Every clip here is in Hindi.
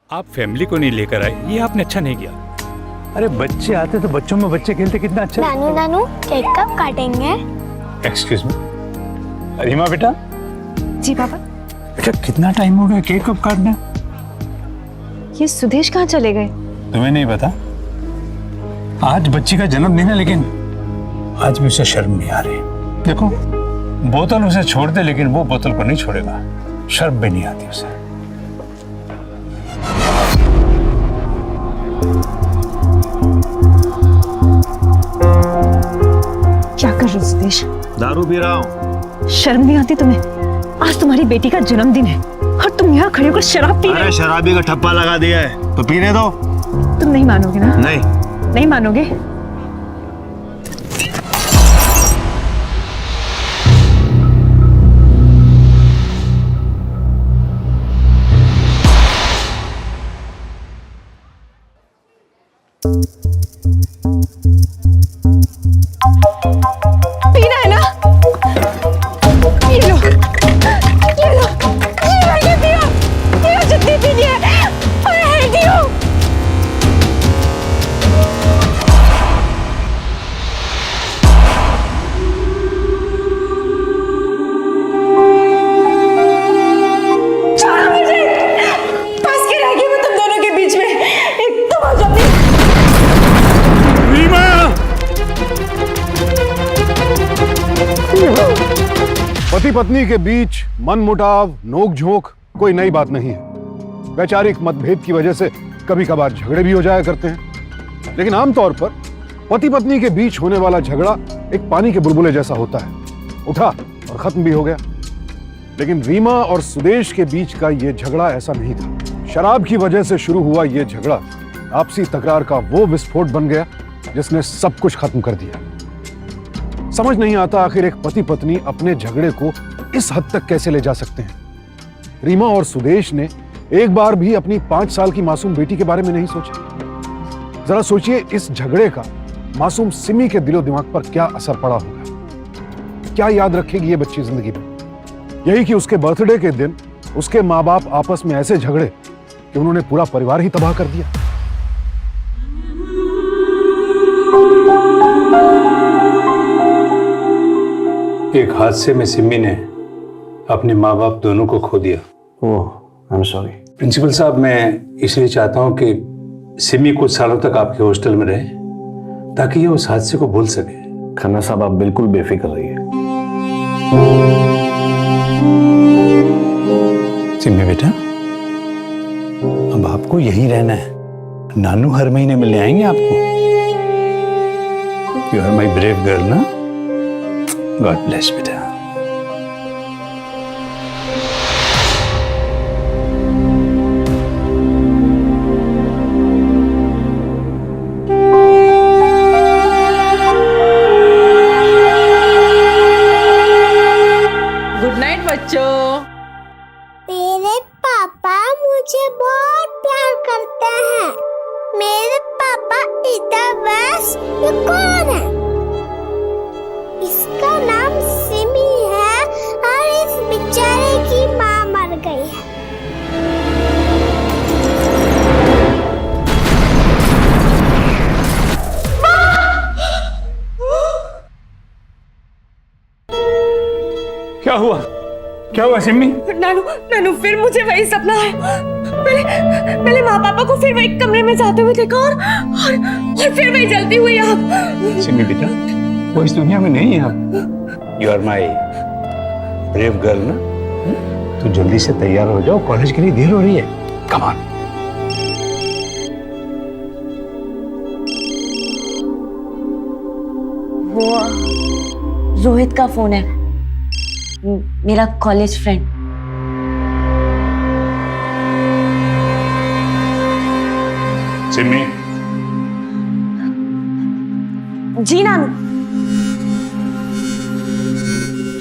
आप फैमिली को नहीं लेकर आए, ये आपने अच्छा नहीं किया। अरे बच्चे आते तो बच्चों में बच्चे खेलते कितना अच्छा। नानू नानू केक कब काटेंगे? एक्सक्यूज मी, अरिमा बेटा। जी पापा। बेटा कितना टाइम हो गया, केक कब काटना? ये सुदेश कहाँ चले गए? तुम्हें नहीं पता? आज बच्ची का जन्मदिन है, लेकिन आज भी उसे शर्म नहीं आ रही। देखो, बोतल उसे छोड़ दे, लेकिन वो बोतल को नहीं छोड़ेगा। शर्म भी नहीं आती उसे। क्या कर रहे हो सुदेश? दारू पी रहा हूँ। शर्म नहीं आती तुम्हें? आज तुम्हारी बेटी का जन्मदिन है और तुम यहाँ खड़े होकर शराब पी रहे हो। अरे शराबी का ठप्पा लगा दिया है तो पीने दो। तुम नहीं मानोगे ना? नहीं मानोगे? पीना है ना? ये लो, ये पियो, जितनी पीनी है। I hate you। छोड़ो मुझे, फंस के रह गई मैं तुम दोनों के बीच में। एक तुम हो जाओ। पति पत्नी के बीच मनमुटाव, नोक-झोंक कोई नई बात नहीं है। वैचारिक मतभेद की वजह से कभी कभार झगड़े भी हो जाया करते हैं, लेकिन आमतौर पर पति पत्नी के बीच होने वाला झगड़ा एक पानी के बुलबुले जैसा होता है, उठा और खत्म भी हो गया। लेकिन रीमा और सुदेश के बीच का यह झगड़ा ऐसा नहीं था। शराब की वजह से शुरू हुआ यह झगड़ा आपसी तकरार का वो विस्फोट बन गया जिसने सब कुछ खत्म कर दिया। समझ नहीं आता आखिर एक पति पत्नी अपने झगड़े को इस हद तक कैसे ले जा सकते हैं। रीमा और सुदेश ने एक बार भी अपनी 5 साल की मासूम बेटी के बारे में नहीं सोचा। जरा सोचिए, इस झगड़े का मासूम सिमी के दिलो दिमाग पर क्या असर पड़ा होगा। क्या याद रखेगी ये बच्ची जिंदगी में? यही कि उसके बर्थडे के दिन उसके माँ बाप आपस में ऐसे झगड़े कि उन्होंने पूरा परिवार ही तबाह कर दिया। एक हादसे में सिमी ने अपने माँ बाप दोनों को खो दिया। ओह, आई एम सॉरी। प्रिंसिपल साहब, मैं इसलिए चाहता हूँ कि सिमी कुछ सालों तक आपके हॉस्टल में रहे, ताकि ये उस हादसे को भूल सके। खन्ना साहब, आप बिल्कुल बेफिक्र रहिए। सिमी बेटा, अब आपको यहीं रहना है। नानू हर महीने मिलने आएंगे आपको। You are my brave girl ना। गॉड ब्लेस बेटा। गुड नाइट बच्चों। मेरे पापा मुझे बहुत प्यार करते हैं। मेरे पापा इधर बस ये कौन है? इसका नाम सिमी है और इस बेचारे की माँ मर गई है। क्या हुआ? क्या हुआ सिमी? नानू फिर मुझे वही सपना है। पहले माँ पापा को फिर वही कमरे में जाते हुए देखा और फिर वही जलती हुई आग। सिमी बेटा, वो इस दुनिया में नहीं है अब। You are my brave girl ना। तो जल्दी से तैयार हो जाओ, कॉलेज के लिए देर हो रही है। Come on. वो रोहित का फोन है, मेरा कॉलेज फ्रेंड। सिमी। जी नानू।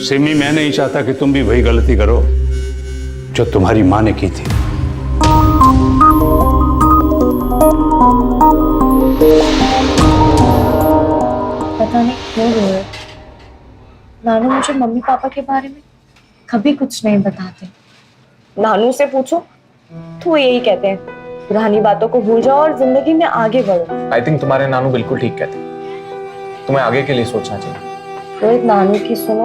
सिमी, मैं नहीं चाहता कि तुम भी वही गलती करो जो तुम्हारी माँ ने की थी। पता नहीं क्यों रोहित, नानू मुझे मम्मी पापा के बारे में कभी कुछ नहीं बताते। नानू से पूछो तो यही कहते हैं पुरानी बातों को भूल जाओ और जिंदगी में आगे बढ़ो। आई थिंक तुम्हारे नानू बिल्कुल ठीक कहते हैं, तुम्हें आगे के लिए सोचना चाहिए। रोहित, नानू की सुनो,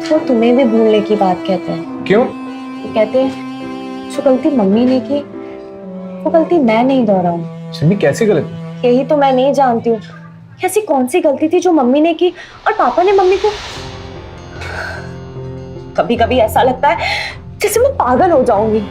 वो तुम्हें भी भूलने की बात कहते हैं। क्यों? वो कहते हैं जो गलती मम्मी ने की वो गलती मैं नहीं दोहराऊं। सिमी कैसी गलती? यही तो मैं नहीं जानती हूँ, ऐसी कौन सी गलती थी जो मम्मी ने की और पापा ने मम्मी को। कभी कभी ऐसा लगता है जैसे मैं पागल हो जाऊंगी।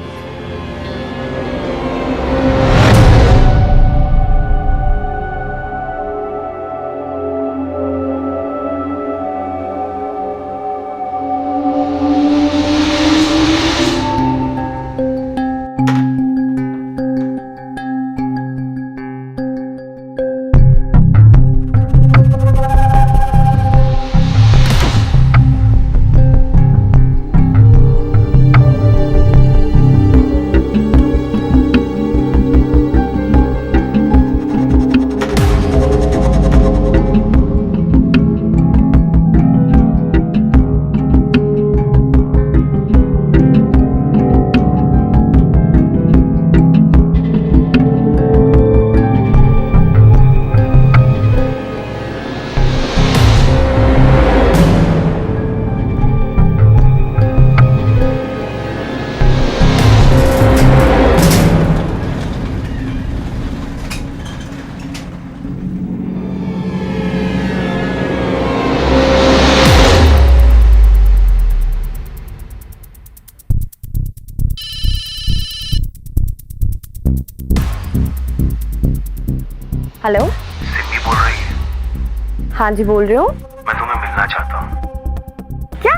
हेलो, सिमी बोल रही है? हाँ जी बोल रही हूँ। मैं तुम्हें मिलना चाहता हूँ। क्या?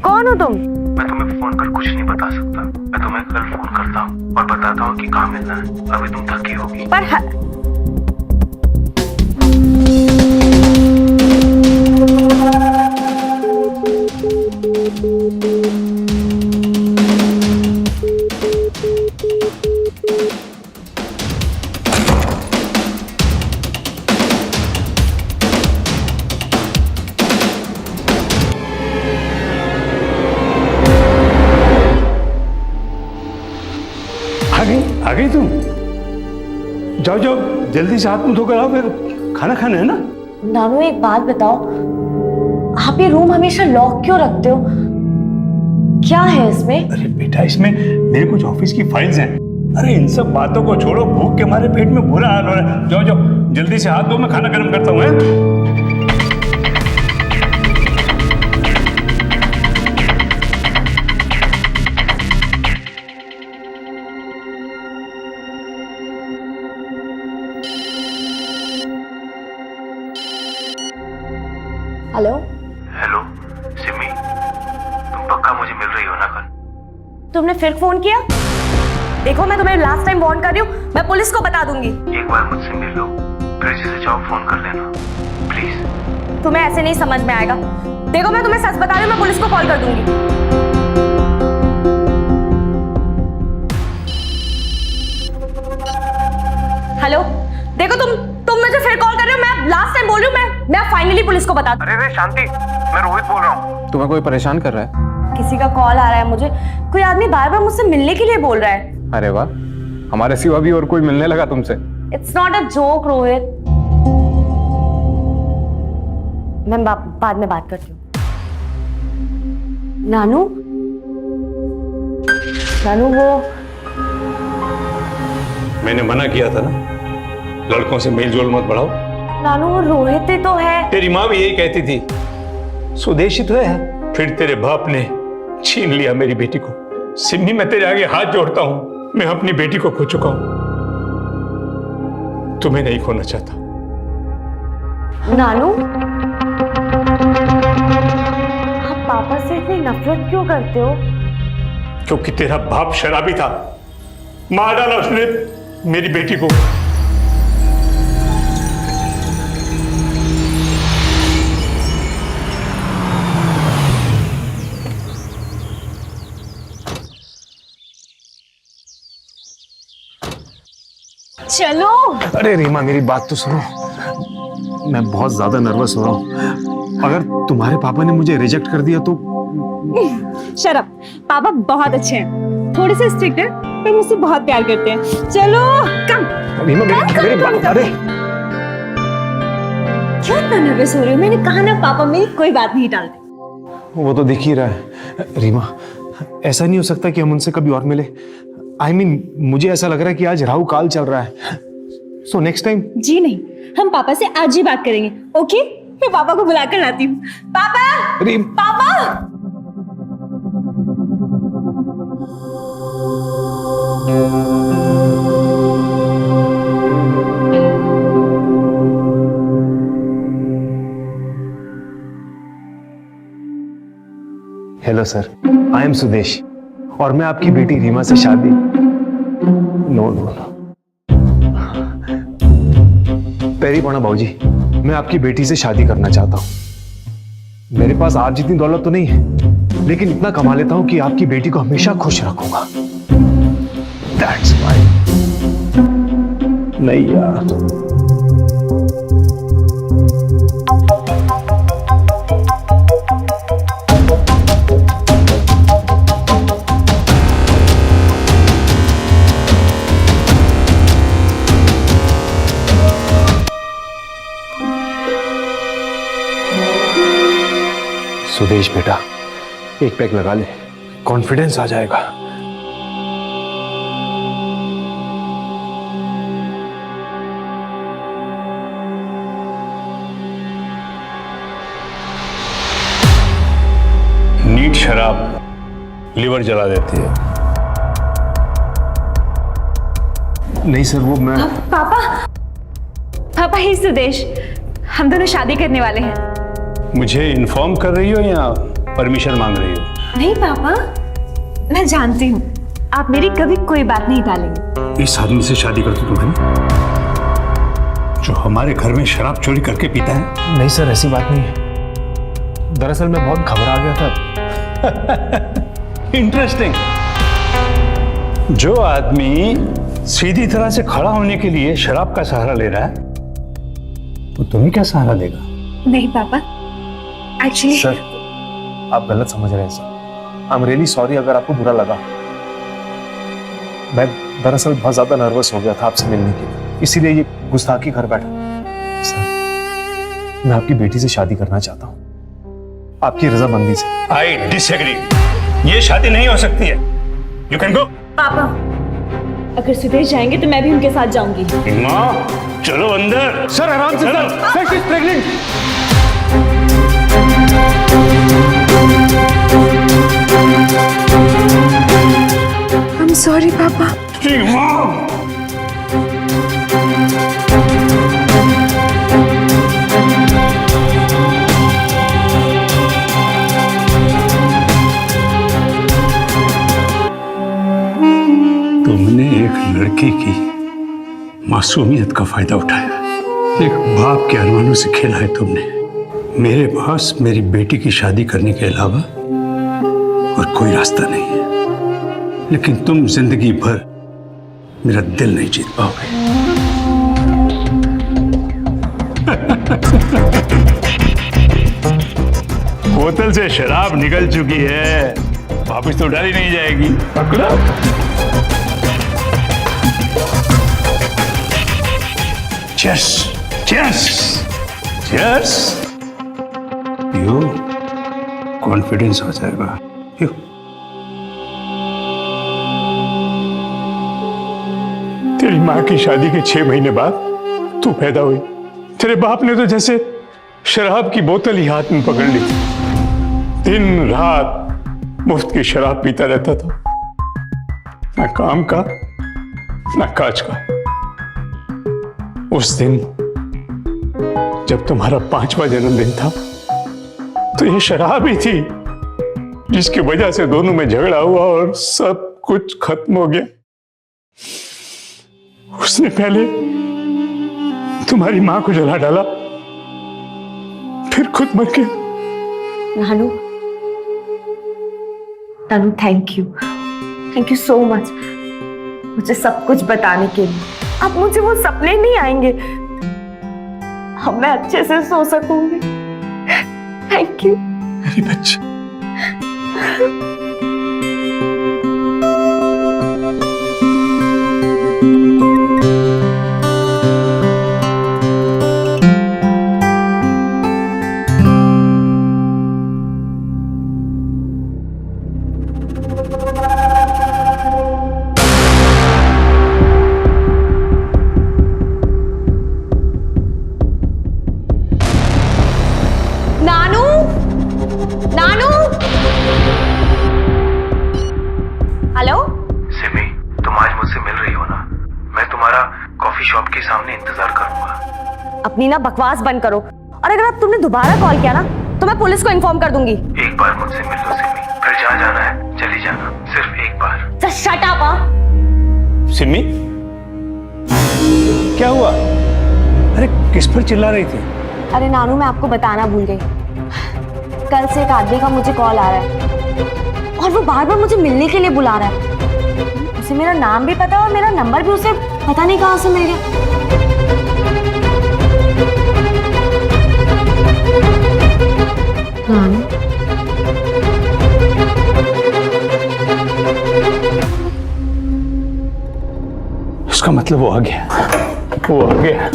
कौन हो तुम? मैं तुम्हें फोन कर कुछ नहीं बता सकता। मैं तुम्हें कल फोन करता हूँ और बताता हूँ कि कहाँ मिलना है। अभी तुम थकी होगी। पर आ गई तुम? जाओ जाओ, जल्दी से हाथ मुंह धोकर आओ, फिर खाना खाना है ना। नानू एक बात बताओ, आप ये रूम हमेशा लॉक क्यों रखते हो? क्या है इसमें? अरे बेटा, इसमें मेरे कुछ ऑफिस की फाइल्स हैं। अरे इन सब बातों को छोड़ो, भूख के हमारे पेट में बुरा हाल हो रहा है। जाओ जाओ, जल्दी से हाथ धो, मैं खाना गर्म करता हूँ। हेलो हेलो सिमी, तुम पक्का मुझे मिल रही हो ना कल? तुमने फिर फोन किया? देखो मैं तुम्हें लास्ट टाइम वार्न कर रही हूँ, मैं पुलिस को बता दूंगी। एक बार मुझसे मिल लो, फिर जिसे चाहो फोन कर लेना प्लीज। तुम्हें ऐसे नहीं समझ में आएगा। देखो मैं तुम्हें सच बता रही हूँ, मैं पुलिस को कॉल कर दूंगी। हेलो, देखो तुम मुझे फिर कॉल कर रहे हो। मैं लास्ट टाइम बोल रही हूँ, मैं फाइनली पुलिस को बता। अरे शांति, मैं रोहित बोल रहा हूँ। तुम्हें कोई परेशान कर रहा है? किसी का कॉल आ रहा है मुझे, कोई आदमी बार बार मुझसे मिलने के लिए बोल रहा है। अरे वाह, हमारे सिवा भी और कोई मिलने लगा तुमसे? It's not a joke Rohit, मैं बाद में बात करती हूँ। नानू वो मैंने मना किया था ना, लड़कों से मेल जोल मत बढ़ाओ। नानू वो रोहित ही तो है। तेरी माँ भी यही कहती थी, स्वदेशी तो है। फिर तेरे बाप ने छीन लिया मेरी बेटी को। सिमी, मैं तेरे आगे हाथ जोड़ता हूं, मैं अपनी बेटी को खो चुका हूं, तुम्हें नहीं खोना चाहता। नानू, आप पापा से इतनी नफरत क्यों करते हो? क्योंकि तेरा बाप शराबी था, मार डाला उसने मेरी बेटी को। चलो। अरे रीमा, मेरी बात तो सुनो। मैं बहुत ज्यादा नर्वस हो रहा हूँ। अगर तुम्हारे पापा ने मुझे रिजेक्ट कर दिया तो? शराब, पापा बहुत अच्छे हैं, थोड़े से स्ट्रिक्ट है पर मुझसे बहुत प्यार करते हैं। चलो कम। रीमा मेरी बात, अरे क्यों इतना नर्वस हो रहे हो? मैंने कहा ना पापा मेरी कोई बात नहीं टालते। वो तो दिख ही रहा है। रीमा, ऐसा नहीं हो सकता कि हम उनसे कभी और मिले। I mean, मुझे ऐसा लग रहा है कि आज राहु काल चल रहा है। So next time. जी नहीं, हम पापा से आज ही बात करेंगे। ओके, मैं पापा को बुला कर लाती हूँ। पापा, पापा। Hello sir, I am Sudesh और मैं आपकी बेटी रीमा से शादी। नो नो नो, पेरी पड़ा बाबूजी, मैं आपकी बेटी से शादी करना चाहता हूं। मेरे पास आप जितनी दौलत तो नहीं है, लेकिन इतना कमा लेता हूं कि आपकी बेटी को हमेशा खुश रखूंगा। That's why। नहीं यार, सुदेश बेटा, एक पैक लगा ले, कॉन्फिडेंस आ जाएगा। नीट शराब लिवर जला देती है। नहीं सर, वो मैं पापा ही सुदेश, हम दोनों शादी करने वाले हैं। मुझे इन्फॉर्म कर रही हो या परमिशन मांग रही हो? नहीं पापा, मैं जानती हूँ आप मेरी कभी कोई बात नहीं टालेंगे। इस आदमी से शादी करती तुम्हारी, जो हमारे घर में शराब चोरी करके पीता है? नहीं सर, ऐसी बात नहीं है। दरअसल मैं बहुत घबरा गया था। इंटरेस्टिंग। जो आदमी सीधी तरह से खड़ा होने के लिए शराब का सहारा ले रहा है, वो तुम्हें क्या सहारा देगा? नहीं पापा, एक्चुअली सर, आप गलत समझ रहे हैं sir. I am really sorry अगर आपको बुरा लगा। मैं दरअसल बहुत ज्यादा नर्वस हो गया था आपसे मिलने के लिए, इसीलिए ये गुस्ताखी घर बैठा। सर, मैं आपकी बेटी से शादी करना चाहता हूँ, आपकी रजामंदी से। I disagree. ये शादी नहीं हो सकती है। You can go. पापा, अगर सुदेश जाएंगे तो मैं भी उनके साथ जाऊंगी। माँ, चलो अंदर। सर आराम से sir, she is pregnant. I'm sorry पापा। तुमने एक लड़की की मासूमियत का फायदा उठाया, एक बाप के अरमानों से खेला है तुमने। मेरे पास मेरी बेटी की शादी करने के अलावा और कोई रास्ता नहीं है, लेकिन तुम जिंदगी भर मेरा दिल नहीं जीत पाओगे। बोतल से शराब निकल चुकी है, वापस तो डाली नहीं जाएगी। पकड़ो। Cheers, cheers, cheers। पियो, कॉन्फिडेंस आ जाएगा। पियो। तेरी माँ की शादी के 6 महीने बाद तू पैदा हुई। तेरे बाप ने तो जैसे शराब की बोतल ही हाथ में पकड़ ली थी, दिन रात मुफ्त की शराब पीता रहता था, ना काम का ना काज का। उस दिन जब तुम्हारा 5वां जन्मदिन था तो ये शराब ही थी जिसकी वजह से दोनों में झगड़ा हुआ और सब कुछ खत्म हो गया। उसने पहले तुम्हारी मां को जला डाला, फिर खुद मर गया। Ranu, thank you so much मुझे सब कुछ बताने के लिए। अब मुझे वो सपने नहीं आएंगे, अब मैं अच्छे से सो सकूंगी। थैंक यू मेरी बच्ची। नानू, नानू, हेलो। सिमी, तुम आज मुझसे मिल रही हो ना? मैं तुम्हारा कॉफी शॉप के सामने इंतजार करूंगा। अपनी ना बकवास बंद करो, और अगर अब तुमने दोबारा कॉल किया ना तो मैं पुलिस को इन्फॉर्म कर दूंगी। एक बार मुझसे मिल लो सिमी, फिर जहाँ जाना है चली जाना, सिर्फ एक बार। Just shut up. सिमी, क्या हुआ? अरे किस पर चिल्ला रही थी? अरे नानू, मैं आपको बताना भूल गई। कल से एक आदमी का मुझे कॉल आ रहा है और वो बार बार मुझे मिलने के लिए बुला रहा है। उसे मेरा नाम भी पता है और मेरा नंबर भी उसे पता नहीं कहाँ से मिल गया। नानू, इसका मतलब वो आ गया, वो आ गया।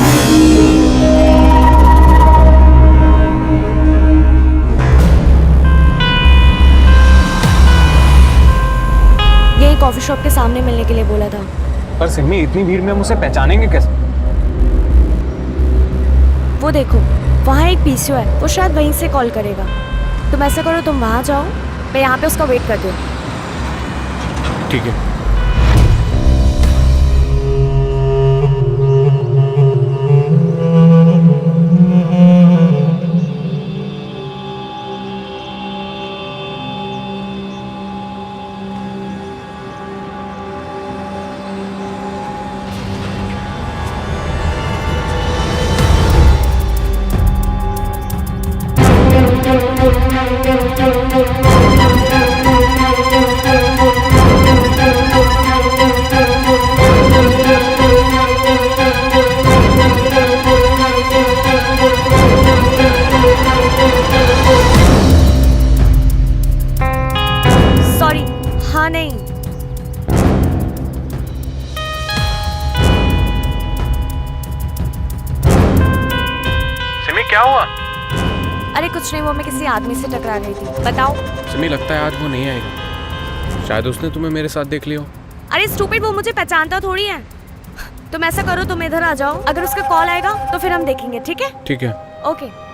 यही कॉफी शॉप के सामने मिलने के लिए बोला था। पर सिमी, इतनी भीड़ में हम उसे पहचानेंगे कैसे? वो देखो, वहाँ एक पीसीओ है, वो शायद वहीं से कॉल करेगा। तुम ऐसा करो, तुम वहाँ जाओ, मैं यहाँ पे उसका वेट करती हूँ। ठीक है। सॉरी, हाँ नहीं। सिमी, क्या हुआ? अरे कुछ नहीं, वो मैं किसी आदमी से टकरा गई थी। बताओ। सिमी, लगता है आज वो नहीं आएगा। शायद उसने तुम्हें मेरे साथ देख लिया हो। अरे स्टूपिड, वो मुझे पहचानता थोड़ी है। तुम ऐसा करो, तुम इधर आ जाओ, अगर उसका कॉल आएगा तो फिर हम देखेंगे, ठीक है? ठीक है। ओके।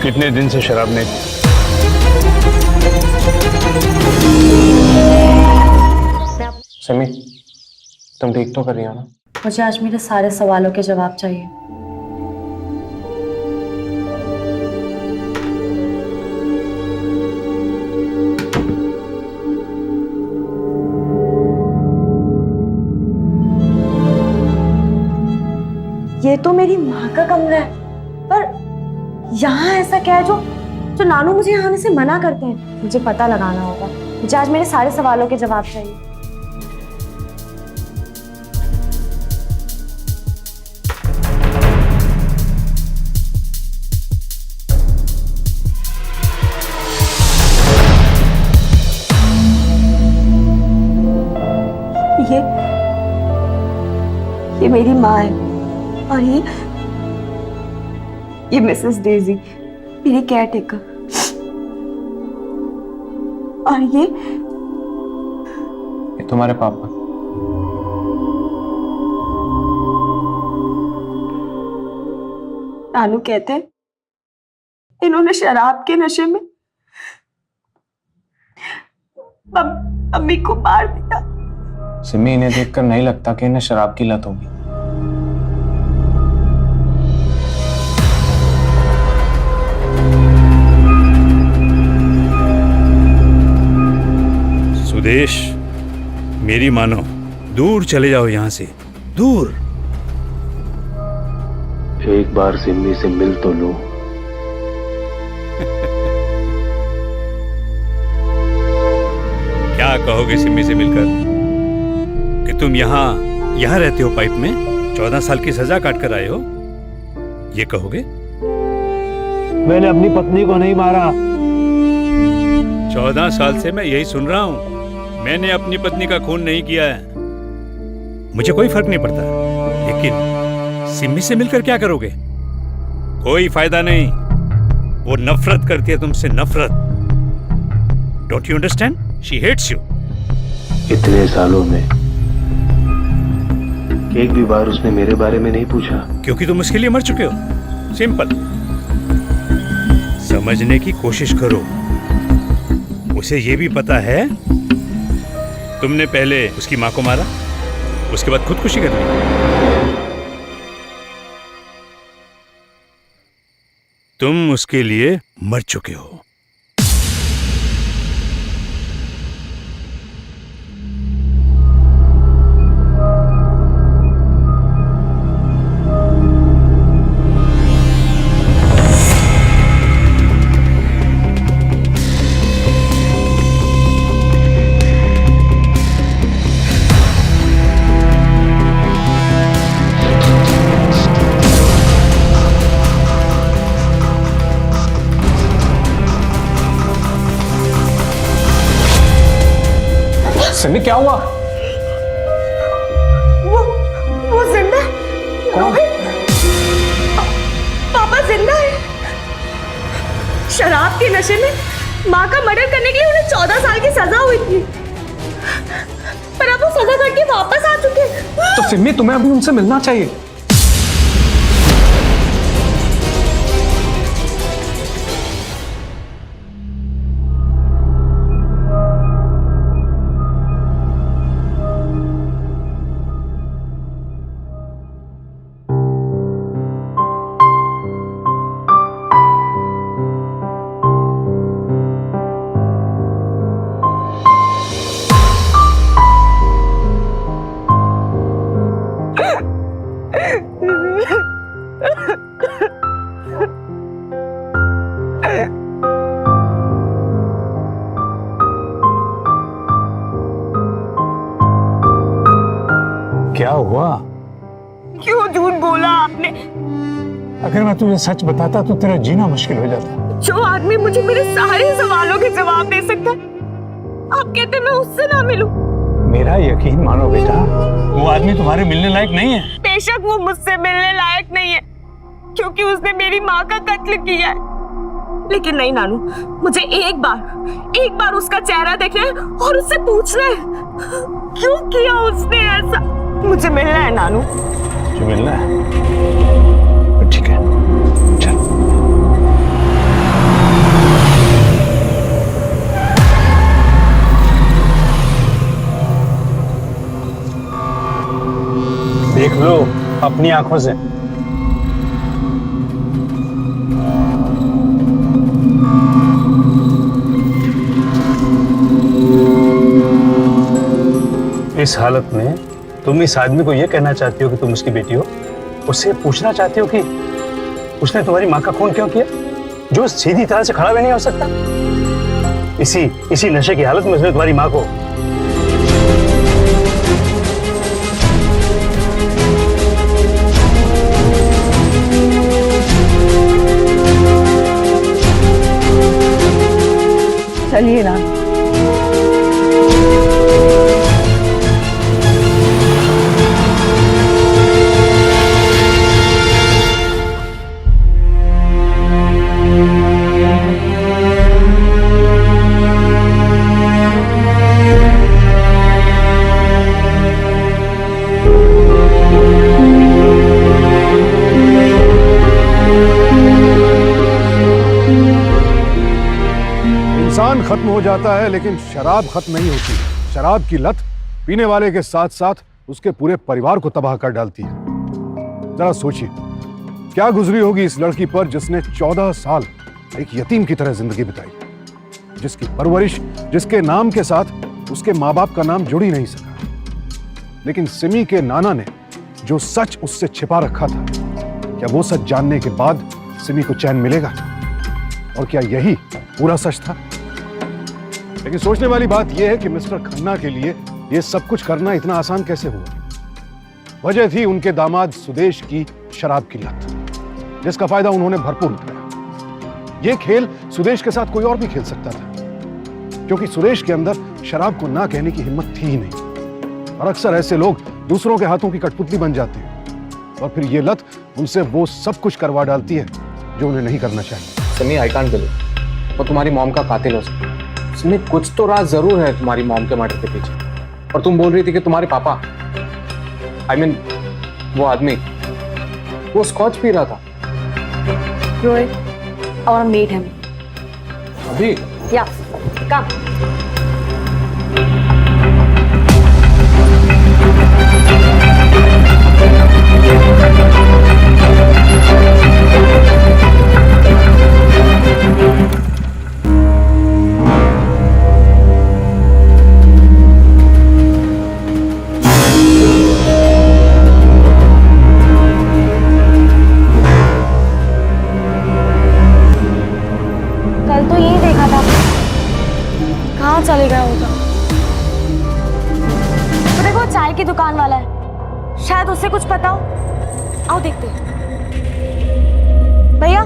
कितने दिन से शराब नहीं? सिमी, तुम ठीक तो कर रही हो ना? मुझे आज मेरे सारे सवालों के जवाब चाहिए। ये तो मेरी माँ का कमरा है, पर यहाँ ऐसा क्या है जो नानू मुझे यहाँ आने से मना करते हैं? मुझे पता लगाना होगा। मुझे आज मेरे सारे सवालों के जवाब चाहिए। ये मेरी माँ है और ये मिसेस डेजी, मेरी केयर टेकर। और ये तुम्हारे पापा। नानू कहते हैं इन्होंने शराब के नशे में मम्मी को मार दिया। सिमी, इन्हें देखकर नहीं लगता कि इन्हें शराब की लत होगी। सुदेश, मेरी मानो, दूर चले जाओ यहाँ से, दूर। एक बार सिम्मी से मिल तो लो। क्या कहोगे सिम्मी से मिलकर कि तुम यहाँ रहते हो पाइप में, 14 साल की सजा काट कर आए हो, ये कहोगे? मैंने अपनी पत्नी को नहीं मारा। 14 साल से मैं यही सुन रहा हूं, मैंने अपनी पत्नी का खून नहीं किया है। मुझे कोई फर्क नहीं पड़ता, लेकिन सिम्मी से मिलकर क्या करोगे? कोई फायदा नहीं, वो नफरत करती है तुमसे, नफरत। Don't you understand? She hates you. इतने सालों में एक भी बार उसने मेरे बारे में नहीं पूछा। क्योंकि तुम उसके लिए मर चुके हो। सिंपल। समझने की कोशिश करो। उसे ये भी पता है तुमने पहले उसकी मां को मारा, उसके बाद खुदकुशी कर ली। तुम उसके लिए मर चुके हो। सिम्मी क्या हुआ? वो जिंदा है। रोहित, पापा जिंदा है। शराब के नशे में माँ का मर्डर करने के लिए उन्हें 14 साल की सजा हुई थी, पर अब वो सजा करके वापस आ चुके हैं। तो सिम्मी तुम्हें अभी उनसे मिलना चाहिए। क्या हुआ? क्यों झूठ बोला आपने? अगर मैं तुझे सच बताता तो तेरा जीना मुश्किल हो जाता। जो आदमी मुझे मेरे सारे सवालों के जवाब दे सकता है, आप कहते मैं उससे ना मिलूं। मेरा यकीन मानो बेटा, वो आदमी तुम्हारे मिलने लायक नहीं है। बेशक वो मुझसे मिलने लायक नहीं है, क्योंकि उसने मेरी माँ का कत्ल किया है। लेकिन नहीं नानू, मुझे एक बार उसका चेहरा देखना है और उससे पूछना है क्यों किया उसने ऐसा। मुझे मिलना है नानू। जो मिलना है ठीक है, चल। देख लो अपनी आंखों से। इस हालत में तुम इस आदमी को यह कहना चाहती हो कि तुम उसकी बेटी हो? उससे पूछना चाहती हो कि उसने तुम्हारी मां का खून क्यों किया, जो सीधी तरह से खड़ा भी नहीं हो सकता? इसी नशे की हालत में उसने तुम्हारी मां को। चलिए ना। इंसान खत्म हो जाता है लेकिन शराब खत्म नहीं होती। शराब की लत पीने वाले के साथ साथ उसके पूरे परिवार को तबाह कर डालती है। जरा सोचिए क्या गुजरी होगी इस लड़की पर जिसने 14 साल एक यतीम की तरह जिंदगी बिताई, जिसकी परवरिश, जिसके नाम के साथ उसके माँ बाप का नाम जुड़ ही नहीं सका। लेकिन सिमी के नाना ने जो सच उससे छिपा रखा था, क्या वो सच जानने के बाद सिमी को चैन मिलेगा? और क्या यही पूरा सच था? लेकिन सोचने वाली बात यह है कि मिस्टर खन्ना के लिए यह सब कुछ करना इतना आसान कैसे हुआ? वजह थी उनके दामाद सुदेश की शराब की लत, जिसका फायदा उन्होंने भरपूर उठाया। यह खेल सुदेश के साथ कोई और भी खेल सकता था, क्योंकि सुदेश के अंदर शराब को ना कहने की हिम्मत थी ही नहीं। और अक्सर ऐसे लोग दूसरों के हाथों की कठपुतली बन जाते हैं और फिर ये लत उनसे वो सब कुछ करवा डालती है जो उन्हें नहीं करना चाहिए। सनी, आई कांट बिलीव वो तुम्हारी मॉम का कातिल हो सकता है। सनी, कुछ तो राज जरूर है तुम्हारी मॉम के मर्डर के पीछे। और तुम बोल रही थी कि तुम्हारे पापा, I mean, वो आदमी वो स्कॉच पी रहा था। Rohit, I want to meet him. अभी? Yeah, come. कल तो यही देखा था, कहाँ चले गया होगा? तो देखो, चाय की दुकान वाला है, शायद उससे कुछ पता हो। आओ देखते हैं। भैया,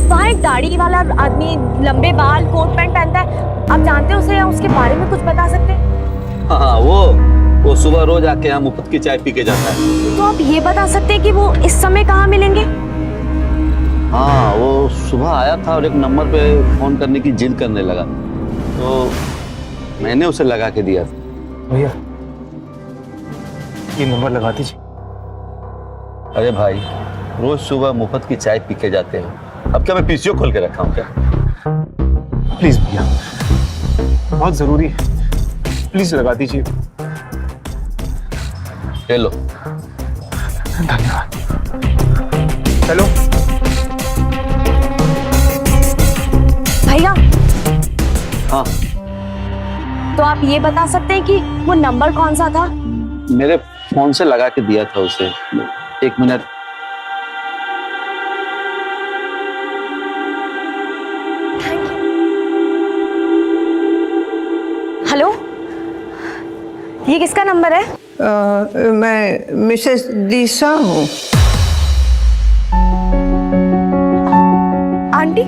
वहाँ एक दाढ़ी वाला आदमी, लंबे बाल, कोट पैंट पहनता है, आप जानते हैं उसे या उसके बारे में कुछ बता सकते हैं? हाँ, वो सुबह रोज आके यहाँ मुफ्त की चाय पी के जाता है। तो आप ये बता सकते हैं कि वो इस समय कहाँ मिलेंगे? हाँ, वो सुबह आया था और एक नंबर पे फोन करने की जिद करने लगा, तो मैंने उसे लगा के दिया था। भैया, ये नंबर लगा दीजिए। अरे भाई, रोज सुबह मुफ्त की चाय पी के जाते हो, अब क्या मैं पीसीओ खोल के रखा हूँ क्या? प्लीज भैया, बहुत जरूरी है, प्लीज लगा दीजिए। ले लो। धन्यवाद। हेलो भैया, हाँ, तो आप ये बता सकते हैं कि वो नंबर कौन सा था? मेरे फोन से लगा के दिया था उसे। एक मिनट। हेलो, ये किसका नंबर है? मैं मिसेस दिशा हूँ। आंटी,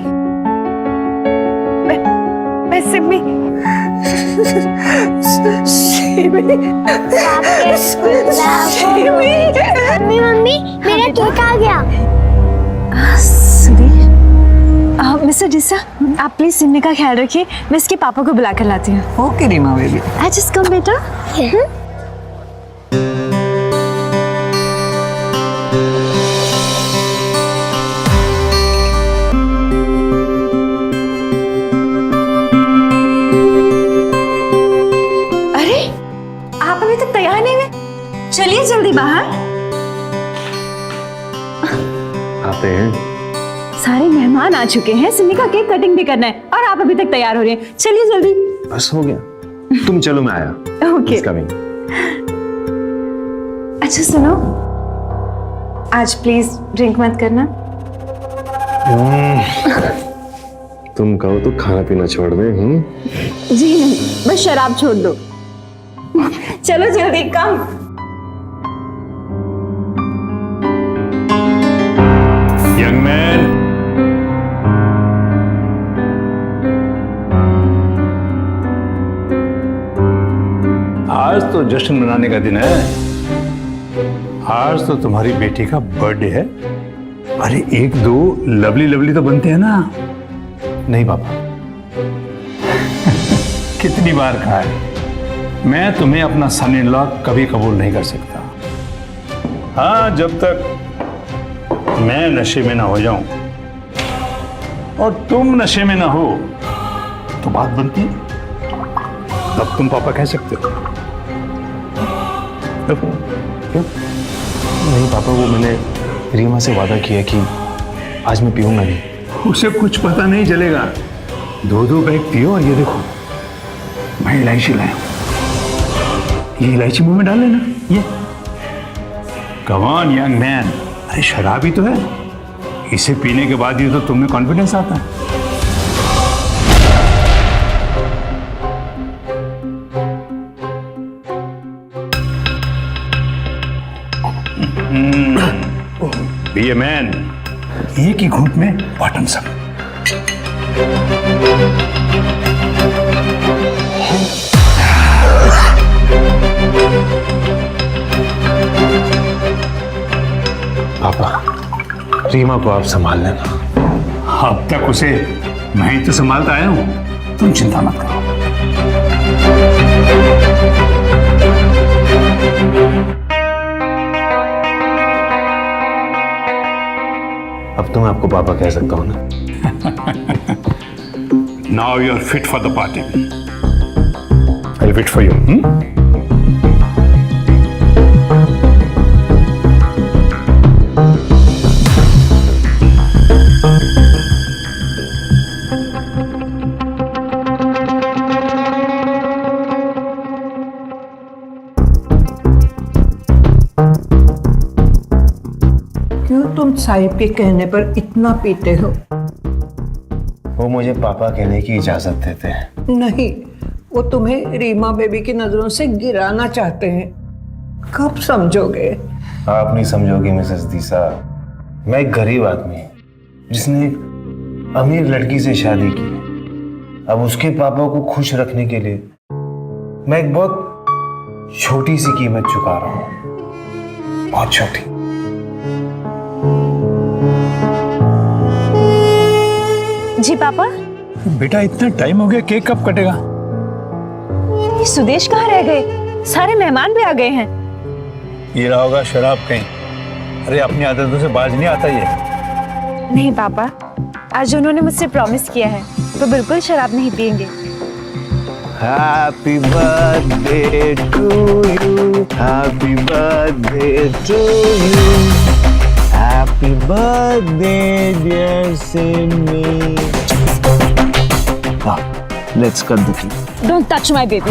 मैं सिमी। मम्मी मम्मी, मेरा केक आ गया। मिस्टर डिसा, आप प्लीज सिमी का ख्याल रखिए, मैं इसके पापा को बुला कर लाती हूँ। Okay Reema baby. I just come बेटा। अरे, आप अभी तक तैयार नहीं हुए? चलिए जल्दी बाहर। आते हैं। सारे मेहमान आ चुके हैं, सिमी का केक कटिंग भी करना है और आप अभी तक तैयार हो रहे हैं। चलिए जल्दी। बस हो गया, तुम चलो, मैं आया। ओके। अच्छा सुनो, आज प्लीज ड्रिंक मत करना। तुम कहो तो खाना पीना छोड़ दे। जी नहीं, बस शराब छोड़ दो। चलो जल्दी, कम। यंग मैन, आज तो जश्न मनाने का दिन है। आज तो तुम्हारी बेटी का बर्थडे है। अरे एक दो लवली लवली तो बनते हैं ना? नहीं पापा। कितनी बार कहा है, मैं तुम्हें अपना सन इन लॉ कभी कबूल नहीं कर सकता। हाँ, जब तक मैं नशे में ना हो जाऊं और तुम नशे में ना हो तो बात बनती है, तब तुम पापा कह सकते हो। क्यों? नहीं पापा, वो मैंने रीमा से वादा किया कि आज मैं पीऊंगा नहीं। उसे कुछ पता नहीं चलेगा। दो दो बैग पियो। और ये देखो, मैं इलायची लाया हूं, ये इलायची मुंह में डाल लेना। ये कम ऑन यंग मैन, अरे शराब ही तो है। इसे पीने के बाद ही तो तुम्हें कॉन्फिडेंस आता है। Be a man. एक ही घूंट में बॉटम सब। पापा, रीमा को आप संभाल लेना। अब तक उसे मैं ही तो संभालता आया हूं, तुम चिंता मत करो। अब तो मैं आपको पापा कह सकता हूँ ना। Now you are fit for the party. I wait for you. क्यों तुम साहिब के कहने पर इतना पीते हो? वो मुझे पापा कहने की इजाजत देते हैं। नहीं, वो तुम्हें रीमा बेबी की नजरों से गिराना चाहते हैं। कब समझोगे? आप नहीं समझोगे मिसेस दीसा। मैं एक गरीब आदमी हूं जिसने एक अमीर लड़की से शादी की। अब उसके पापा को खुश रखने के लिए मैं एक बहुत छोटी सी कीमत चुका रहा हूं, बहुत छोटी। जी पापा। बेटा इतना टाइम हो गया, केक कब कटेगा? ये सुदेश कहाँ रह गए? सारे मेहमान भी आ गए हैं। ये रहा होगा शराब कहीं। अरे अपनी आदतों से बाज नहीं आता ये। नहीं पापा, आज उन्होंने मुझसे प्रॉमिस किया है तो बिल्कुल शराब नहीं पिएंगे। Happy birthday to you, happy birthday to you, happy birthday dear Simi. Let's cut the cake. Don't touch my baby.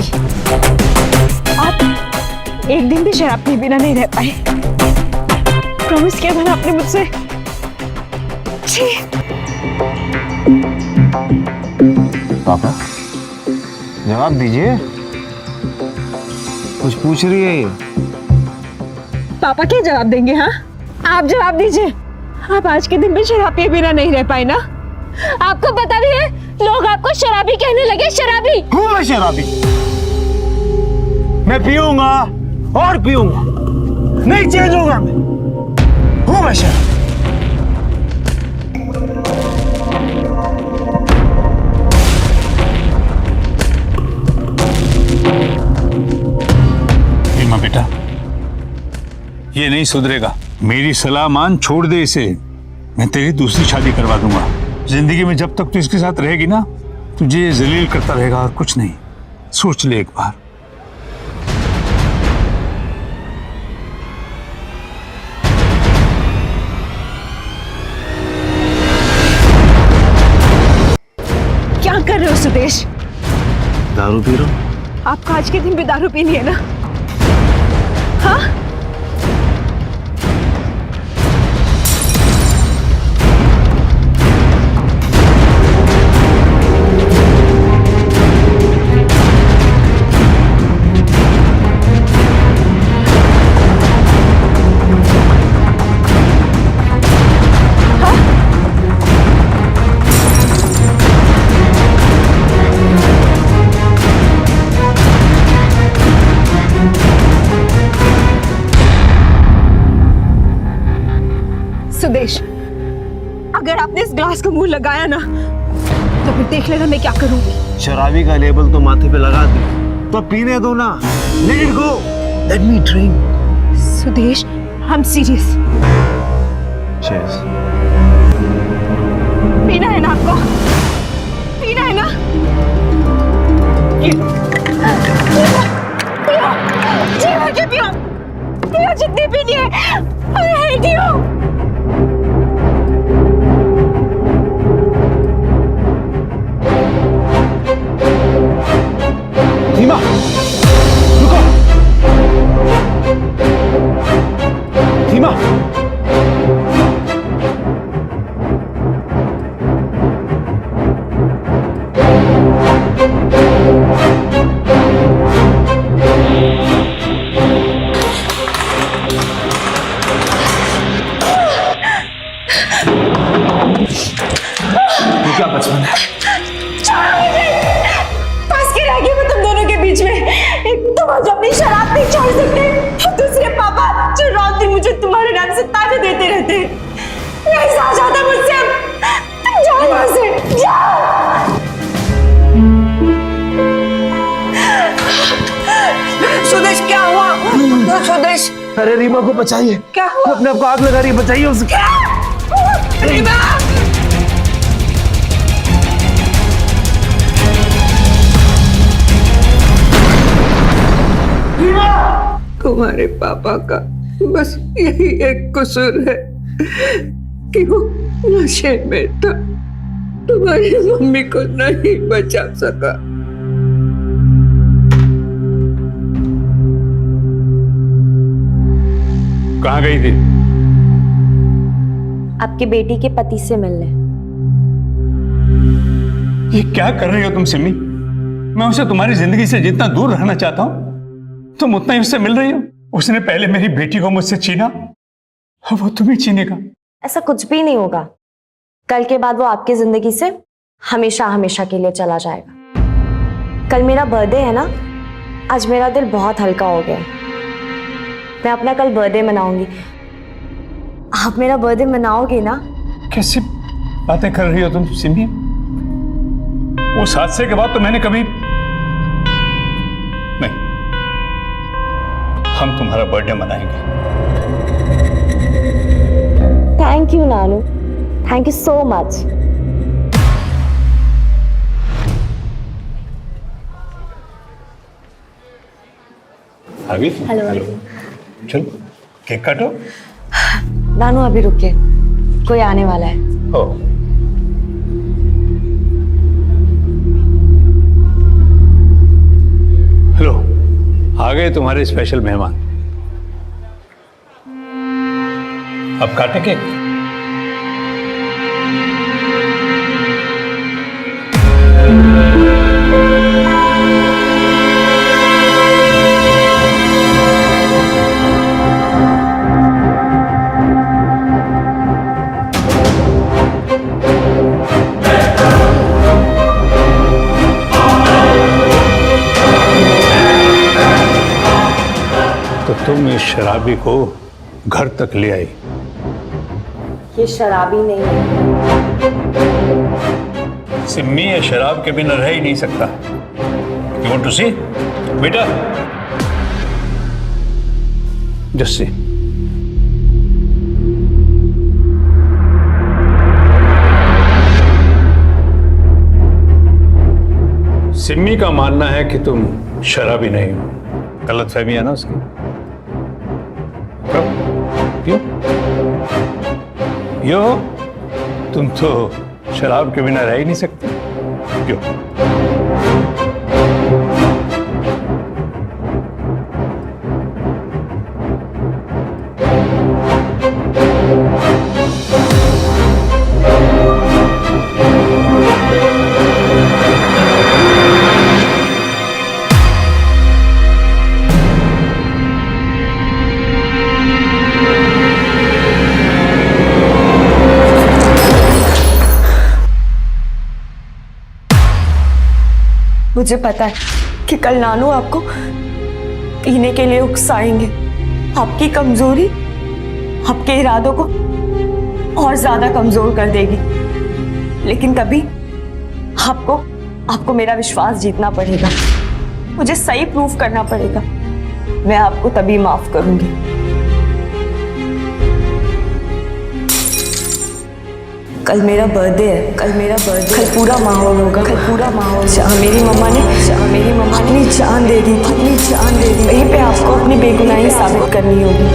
आप एक दिन भी शराब के बिना नहीं रह पाए। प्रॉमिस किया था ना आपने मुझसे। छी। पापा जवाब दीजिए, कुछ पूछ रही है ये। पापा क्या जवाब देंगे? हाँ, आप जवाब दीजिए। आप आज के दिन भी शराब पिए बिना नहीं रह पाए ना? आपको पता भी है लोग आपको शराबी कहने लगे। शराबी हूँ मैं शराबी? मैं पीऊंगा और पीऊंगा, नहीं चेंज होगा। मैं हूँ मैं शराबी। रीमा बेटा, ये नहीं सुधरेगा। मेरी सलाह मान, छोड़ दे इसे। मैं तेरी दूसरी शादी करवा दूंगा। जिंदगी में जब तक तू इसके साथ रहेगी ना, तुझे ये जलील करता रहेगा और कुछ नहीं। सोच ले एक बार। क्या कर रहे हो सुदेश? दारू पी रहा हूँ। आपको आज के दिन भी दारू पीनी है ना? हाँ? सुदेश, अगर आपने इस ग्लास को मुंह लगाया ना तो फिर देख लेना मैं क्या करूंगी। शराबी का लेबल तो माथे पे लगा दी, तो पीने दो ना। Let it go, let me drink. Sudesh, हम सीरियस। चीयर्स। पीना है ना आपको? पीना है ना? पियो, जी भर के पियो, पियो जितनी पीनी है। I hate you। रीमा, रुको। रीमा, अरे रीमा को बचाइए। क्या वो अपने आप को आग लगा रही है, बचाइए उसे। रीमा! तुम्हारे पापा का बस यही एक कसूर है कि वो नशे में था, तुम्हारी मम्मी को नहीं बचा सका। कहाँ गई थी? आपकी बेटी के पति से मिलने। ये क्या कर रही हो तुम सिमी? मैं उसे तुम्हारी जिंदगी से जितना दूर रहना चाहता हूं, तुम उतना ही उससे मिल रही हो। उसने पहले मेरी बेटी को मुझसे छीना, अब वो तुम्हें छीनेगा। ऐसा कुछ भी नहीं होगा। कल के बाद वो आपकी जिंदगी से हमेशा हमेशा के लिए चला जाएगा। कल मेरा बर्थडे है ना, आज मेरा दिल बहुत हल्का हो गया है। मैं अपना कल बर्थडे मनाऊंगी। आप मेरा बर्थडे मनाओगे ना? कैसी बातें कर रही हो तुम सिमी? उस हादसे के बाद तो मैंने कभी नहीं। हम तुम्हारा बर्थडे मनाएंगे। Thank you Nanu, thank you so much. आ गई? हेलो। चलो केक काटो। नानू अभी रुकिए, कोई आने वाला है। ओ हेलो, आ गए तुम्हारे स्पेशल मेहमान। अब काटे केक। तो तुम इस शराबी को घर तक ले आई? ये शराबी नहीं है। सिम्मी ये शराब के बिना रह ही नहीं सकता। You want to see? बेटा, just see. सिम्मी का मानना है कि तुम शराबी नहीं हो। गलतफहमी है ना उसकी? क्यों? यो, तुम तो शराब के बिना रह ही नहीं सकते। क्यों? मुझे पता है कि कल नानू आपको पीने के लिए उकसाएंगे। आपकी कमजोरी आपके इरादों को और ज्यादा कमजोर कर देगी। लेकिन तभी आपको मेरा विश्वास जीतना पड़ेगा। मुझे सही प्रूफ करना पड़ेगा। मैं आपको तभी माफ करूंगी। कल मेरा बर्थडे है। कल पूरा माहौल होगा। मेरी मम्मा ने अपनी जान दे दी। वहीं पे आपको अपनी बेगुनाही साबित करनी होगी।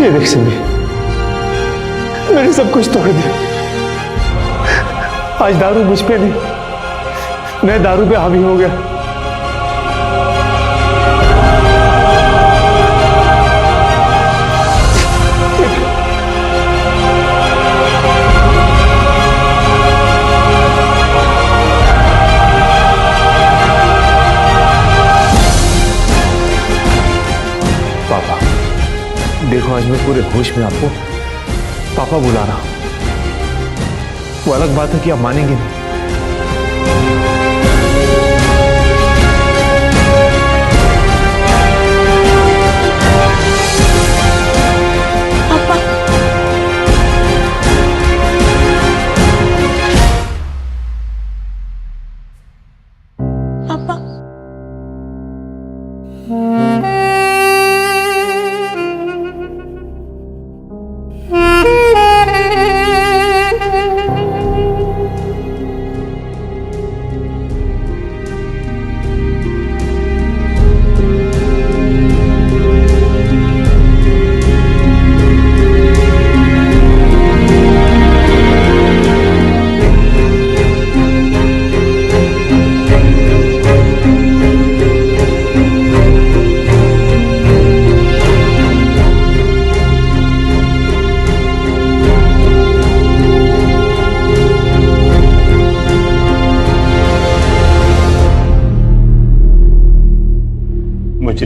ये देख सिम्मी, मैंने सब कुछ तोड़ दिया। आज दारू मुझ पे नहीं, मैं दारू पे हावी हो गया। पापा देखो, आज मैं पूरे होश में आपको पापा बुला रहा हूं। वो अलग बात है कि आप मानेंगे नहीं।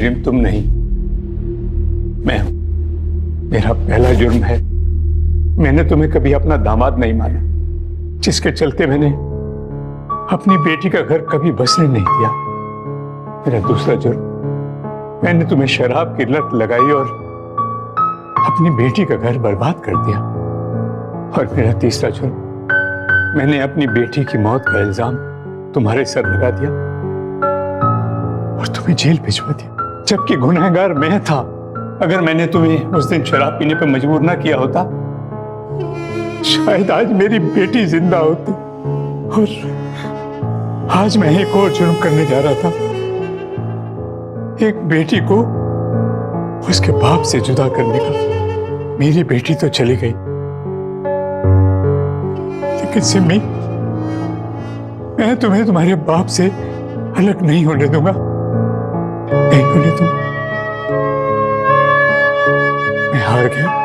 मुजरिम तुम नहीं, मैं हूं। मेरा पहला जुर्म है, मैंने तुम्हें कभी अपना दामाद नहीं माना, जिसके चलते मैंने अपनी बेटी का घर कभी बसने नहीं दिया। मेरा दूसरा जुर्म, मैंने तुम्हें शराब की लत लगाई और अपनी बेटी का घर बर्बाद कर दिया। और मेरा तीसरा जुर्म, मैंने अपनी बेटी की मौत का इल्जाम तुम्हारे सर लगा दिया और तुम्हें जेल भिजवा दिया, जबकि गुनहगार मैं था। अगर मैंने तुम्हें उस दिन शराब पीने पर मजबूर ना किया होता, शायद आज मेरी बेटी जिंदा होती। और आज मैं एक और जुर्म करने जा रहा था, एक बेटी को उसके बाप से जुदा करने का। मेरी बेटी तो चली गई, लेकिन सिमी, मैं तुम्हें तुम्हारे बाप से अलग नहीं होने दूंगा, नहीं होने दूंगा। मैं हार गया।